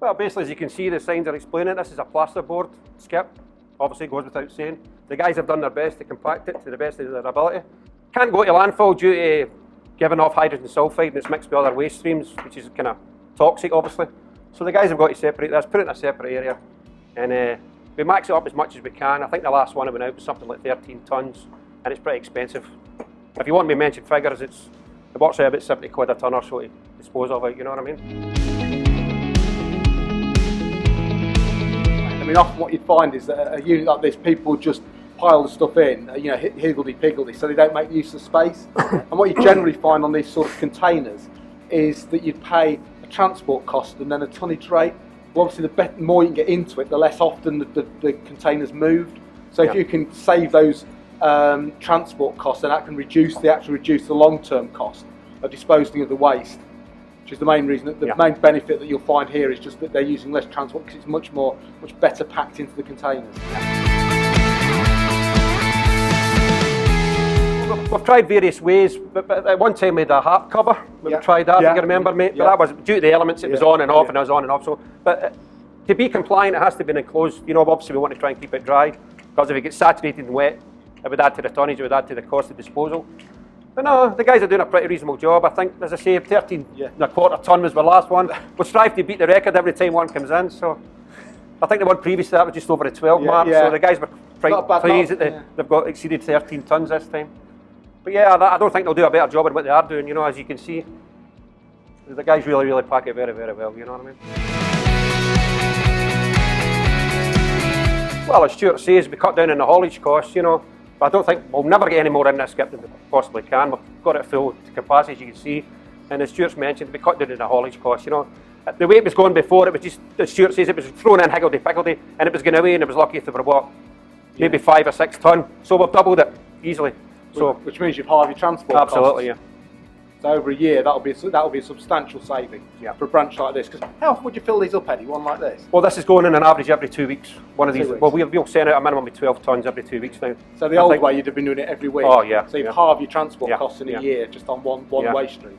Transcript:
Well, basically, as you can see, the signs are explaining this is a plasterboard skip. Obviously, it goes without saying. The guys have done their best to compact it to the best of their ability. Can't go to landfill due to giving off hydrogen sulphate, and it's mixed with other waste streams, which is kind of toxic, obviously. So the guys have got to separate this, put it in a separate area, and we max it up as much as we can. I think the last one that went out was something like 13 tonnes, and it's pretty expensive. If you want me to mention figures, it works out about 70 quid a tonne or so to dispose of it, you know what I mean? I mean, often what you'd find is that a unit like this, people just pile the stuff in, you know, higgledy-piggledy, so they don't make use of space. And what you generally find on these sort of containers is that you'd pay a transport cost and then a tonnage rate. Well, obviously, the more you can get into it, the less often the container's moved. So if you can save those transport costs, then that can reduce the long-term cost of disposing of the waste. Which is the main reason, the main benefit that you'll find here is just that they're using less transport because it's much better packed into the containers. We've tried various ways, but at one time we had a harp cover. We tried that, if you remember, mate. But that was due to the elements, it was on and off, and it was on and off. So, but to be compliant, it has to be enclosed. You know, obviously we want to try and keep it dry, because if it gets saturated and wet, it would add to the tonnage, it would add to the cost of disposal. But no, the guys are doing a pretty reasonable job. I think, as I say, 13.25 tonne was the last one. We'll strive to beat the record every time one comes in. So I think the one previous to that was just over the 12 mark. So the guys were quite pleased that they've got exceeded 13 tonnes this time. But yeah, I don't think they'll do a better job at what they are doing. You know, as you can see, the guys really pack it very, very well. You know what I mean? Well, as Stuart says, we cut down on the haulage costs. You know. I don't think we'll never get any more in this skip than we possibly can. We've got it full to capacity, as you can see. And as Stuart's mentioned, we cut down on the haulage costs. You know, the way it was going before, it was just, as Stuart says, it was thrown in higgledy-piggledy, and it was going away, and it was lucky if they were what, maybe 5 or 6 tonne. So we've doubled it easily. So which means you've halved your transport costs. Absolutely, yeah. So over a year, that'll be a substantial saving for a branch like this. Because how often would you fill these up, Eddie? One like this? Well, this is going in an average every 2 weeks. One of these. Well, we'll send out a minimum of 12 tonnes every 2 weeks now. So the old way, you'd have been doing it every week. Oh yeah. So you've halved your transport costs in a year just on one waste stream.